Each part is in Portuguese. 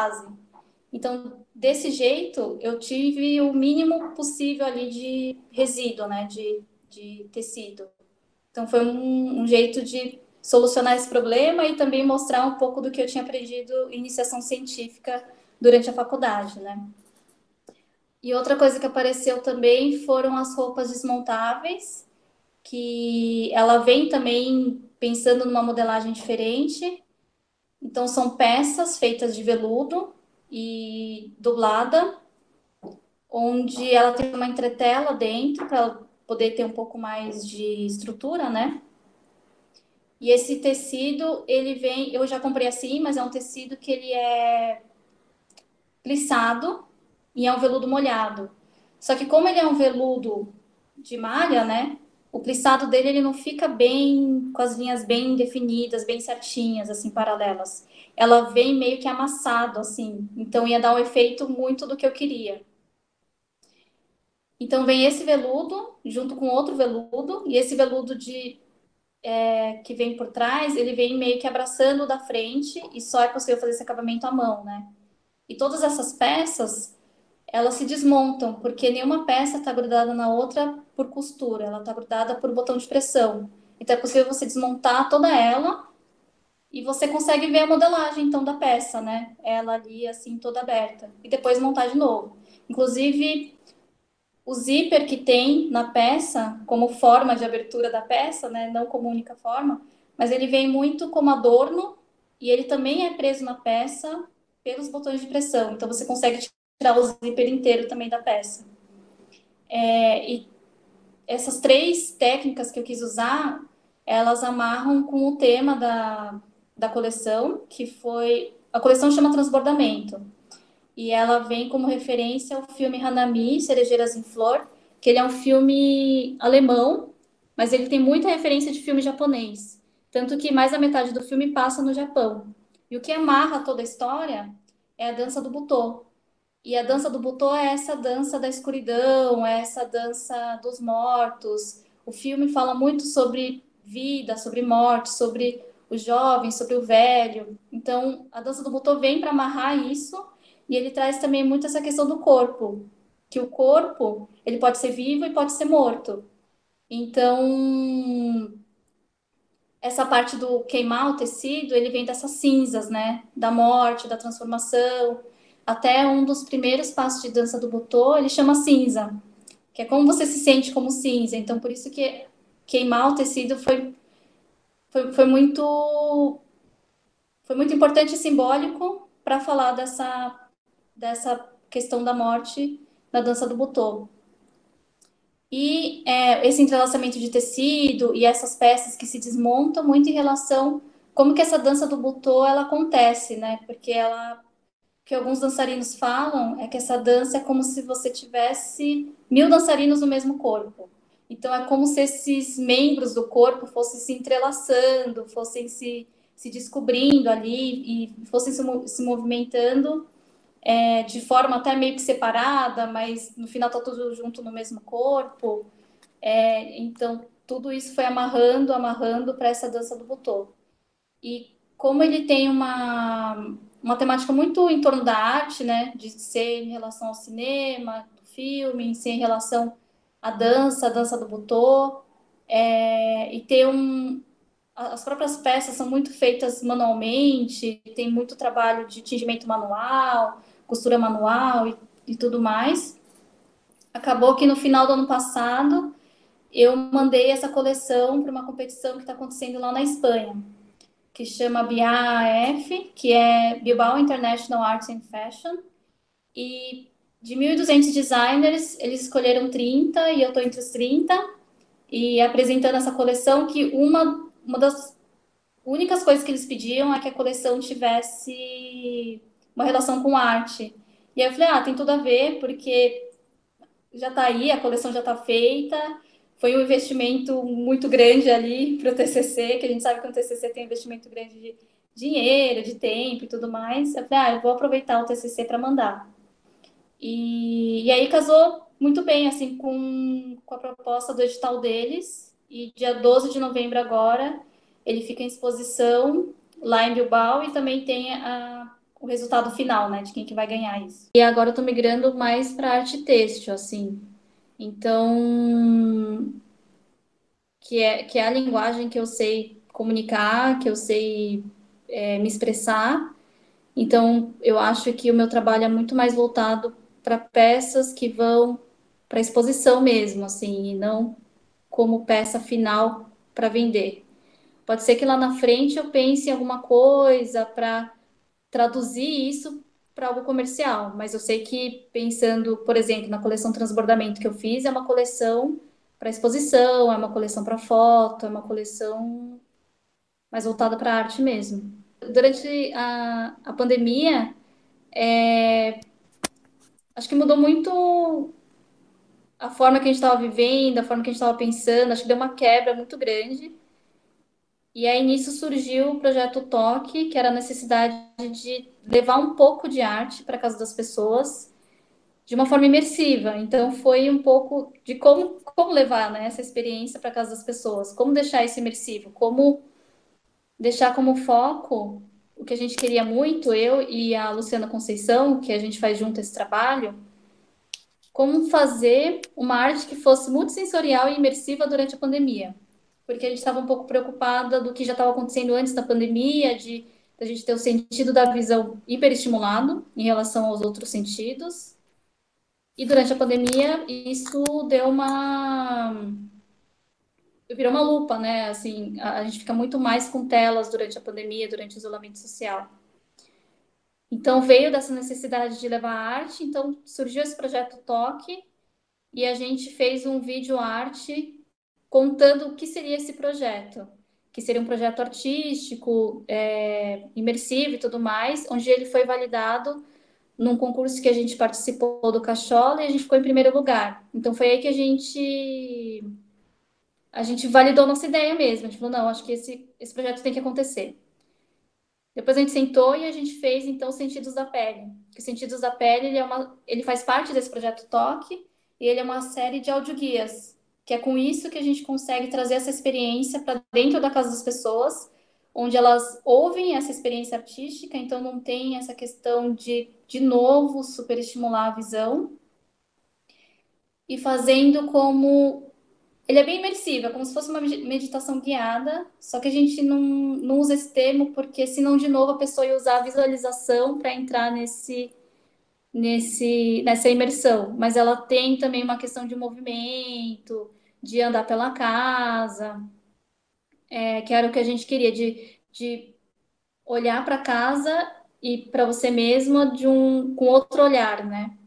base. Então, desse jeito, eu tive o mínimo possível ali de resíduo, né, de tecido. Então, foi um jeito de solucionar esse problema e também mostrar um pouco do que eu tinha aprendido em iniciação científica durante a faculdade, né. E outra coisa que apareceu também foram as roupas desmontáveis, que ela vem também pensando numa modelagem diferente. Então, são peças feitas de veludo e dublada, onde ela tem uma entretela dentro para poder ter um pouco mais de estrutura, né? E esse tecido, ele vem, eu já comprei assim, mas é um tecido que ele é plissado e é um veludo molhado. Só que como ele é um veludo de malha, né? O plissado dele ele não fica bem com as linhas bem definidas, bem certinhas, assim, paralelas. Ela vem meio que amassado, assim. Então ia dar um efeito muito do que eu queria. Então vem esse veludo junto com outro veludo e esse veludo que vem por trás, ele vem meio que abraçando o da frente e só é possível fazer esse acabamento à mão, né? E todas essas peças elas se desmontam, porque nenhuma peça está grudada na outra por costura, ela está grudada por botão de pressão. Então é possível você desmontar toda ela e você consegue ver a modelagem então da peça, né? Ela ali assim toda aberta e depois montar de novo. Inclusive o zíper que tem na peça como forma de abertura da peça, né? Não como única forma, mas ele vem muito como adorno e ele também é preso na peça pelos botões de pressão. Então você consegue tirar o zíper inteiro também da peça. E essas três técnicas que eu quis usar, elas amarram com o tema da coleção, que foi... A coleção chama Transbordamento. E ela vem como referência ao filme Hanami, Cerejeiras em Flor, que ele é um filme alemão, mas ele tem muita referência de filme japonês. Tanto que mais da metade do filme passa no Japão. E o que amarra toda a história é a dança do Butô. E a dança do Butô é essa dança da escuridão, é essa dança dos mortos. O filme fala muito sobre vida, sobre morte, sobre o jovem, sobre o velho. Então, a dança do Butô vem para amarrar isso e ele traz também muito essa questão do corpo, que o corpo, ele pode ser vivo e pode ser morto. Então, essa parte do queimar o tecido, ele vem dessas cinzas, né? Da morte, da transformação. Até um dos primeiros passos de dança do Butô, ele chama cinza, que é como você se sente como cinza. Então, por isso que queimar o tecido foi foi muito importante e simbólico para falar dessa questão da morte na dança do Butô. E esse entrelaçamento de tecido e essas peças que se desmontam muito em relação como que essa dança do Butô ela acontece, né? Porque ela que alguns dançarinos falam é que essa dança é como se você tivesse 1000 dançarinos no mesmo corpo. Então é como se esses membros do corpo fossem se entrelaçando, fossem se descobrindo ali e fossem se movimentando de forma até meio que separada, mas no final tá tudo junto no mesmo corpo. Então tudo isso foi amarrando para essa dança do Butô. E como ele tem uma temática muito em torno da arte, né? De ser em relação ao cinema, do filme, ser em relação à dança, a dança do Butô, e ter as próprias peças são muito feitas manualmente, tem muito trabalho de tingimento manual, costura manual e tudo mais. Acabou que no final do ano passado eu mandei essa coleção para uma competição que está acontecendo lá na Espanha, que chama BAF, que é Bilbao International Arts and Fashion. E de 1.200 designers, eles escolheram 30 e eu estou entre os 30 e apresentando essa coleção que uma das únicas coisas que eles pediam é que a coleção tivesse uma relação com arte. E aí eu falei, tem tudo a ver, porque já está aí, a coleção já está feita, foi um investimento muito grande ali para o TCC, que a gente sabe que o TCC tem um investimento grande de dinheiro, de tempo e tudo mais. Eu falei, eu vou aproveitar o TCC para mandar. E aí casou muito bem, assim, com a proposta do edital deles. E dia 12 de novembro agora, ele fica em exposição lá em Bilbao e também tem o resultado final, né, de quem que vai ganhar isso. E agora eu tô migrando mais para arte têxtil, assim. Então, que é a linguagem que eu sei comunicar, que eu sei me expressar. Então, eu acho que o meu trabalho é muito mais voltado para peças que vão para exposição mesmo, assim, e não como peça final para vender. Pode ser que lá na frente eu pense em alguma coisa para traduzir isso para algo comercial, mas eu sei que pensando, por exemplo, na coleção Transbordamento que eu fiz, é uma coleção para exposição, é uma coleção para foto, é uma coleção mais voltada para arte mesmo. Durante a pandemia, acho que mudou muito a forma que a gente estava vivendo, a forma que a gente estava pensando, acho que deu uma quebra muito grande. E aí nisso surgiu o projeto Toque, que era a necessidade de levar um pouco de arte para casa das pessoas de uma forma imersiva. Então foi um pouco de como levar, né, essa experiência para casa das pessoas, como deixar isso imersivo, como deixar como foco o que a gente queria muito, eu e a Luciana Conceição, que a gente faz junto esse trabalho, como fazer uma arte que fosse multissensorial e imersiva durante a pandemia. Porque a gente estava um pouco preocupada do que já estava acontecendo antes da pandemia, de a gente ter o sentido da visão hiperestimulado em relação aos outros sentidos. E durante a pandemia, isso deu virou uma lupa, né? Assim, a gente fica muito mais com telas durante a pandemia, durante o isolamento social. Então veio dessa necessidade de levar a arte, então surgiu esse projeto Toque e a gente fez um vídeo arte contando o que seria esse projeto, que seria um projeto artístico, imersivo e tudo mais, onde ele foi validado num concurso que a gente participou do Cachola e a gente ficou em primeiro lugar. Então foi aí que a gente validou nossa ideia mesmo. A gente falou, não, acho que esse projeto tem que acontecer. Depois a gente sentou e a gente fez, então, Sentidos da Pele. O Sentidos da Pele, ele faz parte desse projeto Toque e ele é uma série de audioguias, que é com isso que a gente consegue trazer essa experiência para dentro da casa das pessoas, onde elas ouvem essa experiência artística, então não tem essa questão de novo, superestimular a visão, e fazendo como ele é bem imersivo, é como se fosse uma meditação guiada, só que a gente não usa esse termo porque senão de novo a pessoa ia usar a visualização para entrar nessa imersão. Mas ela tem também uma questão de movimento, de andar pela casa, que era o que a gente queria, de olhar para casa e para você mesma com outro olhar, né?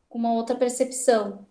Com uma outra percepção.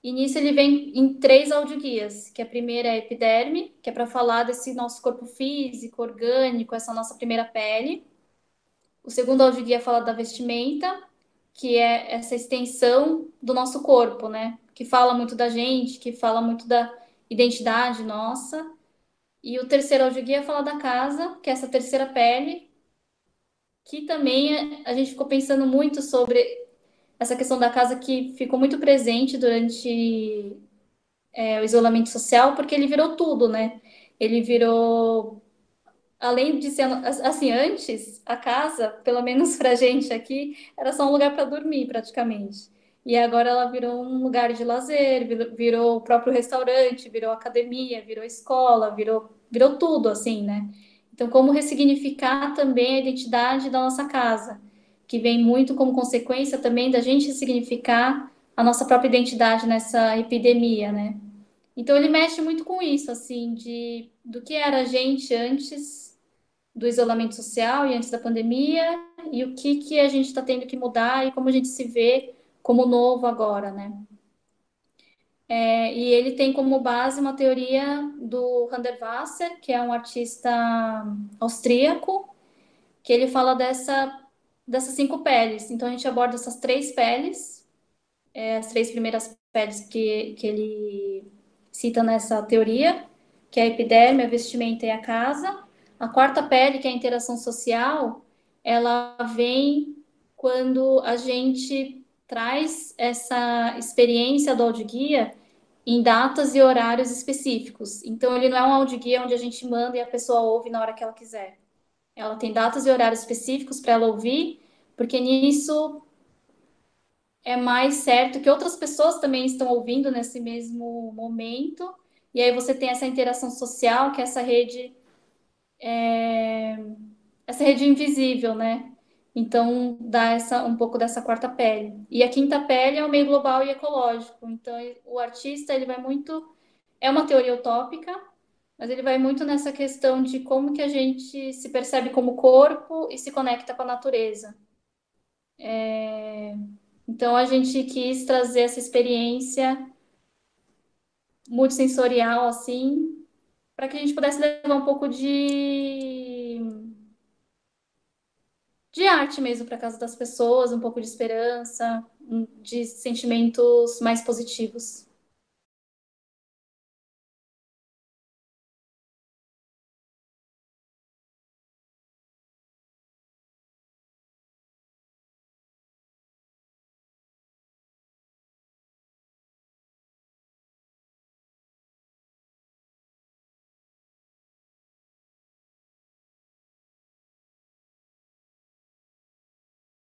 E nisso ele vem em 3 audioguias, que a primeira é a epiderme, que é para falar desse nosso corpo físico, orgânico, essa nossa primeira pele. O segundo audioguia fala da vestimenta, que é essa extensão do nosso corpo, né? Que fala muito da gente, que fala muito da identidade nossa. E o terceiro audioguia fala da casa, que é essa terceira pele, que também a gente ficou pensando muito sobre essa questão da casa que ficou muito presente durante o isolamento social, porque ele virou tudo, né? Ele virou, além de ser, assim, antes, a casa, pelo menos pra gente aqui, era só um lugar para dormir, praticamente. E agora ela virou um lugar de lazer, virou o próprio restaurante, virou academia, virou escola, virou tudo, assim, né? Então, como ressignificar também a identidade da nossa casa, que vem muito como consequência também da gente ressignificar a nossa própria identidade nessa epidemia, né? Então ele mexe muito com isso, assim, do que era a gente antes do isolamento social e antes da pandemia, e o que a gente está tendo que mudar e como a gente se vê como novo agora, né? E ele tem como base uma teoria do Hundertwasser, que é um artista austríaco, que ele fala dessas 5 peles. Então a gente aborda essas 3 peles, as 3 primeiras peles que ele cita nessa teoria, que é a epiderme, a vestimenta e a casa. A quarta pele, que é a interação social, ela vem quando a gente traz essa experiência do audioguia em datas e horários específicos. Então, ele não é um audioguia onde a gente manda e a pessoa ouve na hora que ela quiser. Ela tem datas e horários específicos para ela ouvir, porque nisso é mais certo que outras pessoas também estão ouvindo nesse mesmo momento. E aí você tem essa interação social, que é essa rede invisível, né? Então dá um pouco dessa quarta pele. E a quinta pele é o meio global e ecológico. Então o artista ele vai muito, é uma teoria utópica, mas ele vai muito nessa questão de como que a gente se percebe como corpo e se conecta com a natureza. Então a gente quis trazer essa experiência multissensorial assim, para que a gente pudesse levar um pouco de arte mesmo para casa das pessoas, um pouco de esperança, de sentimentos mais positivos.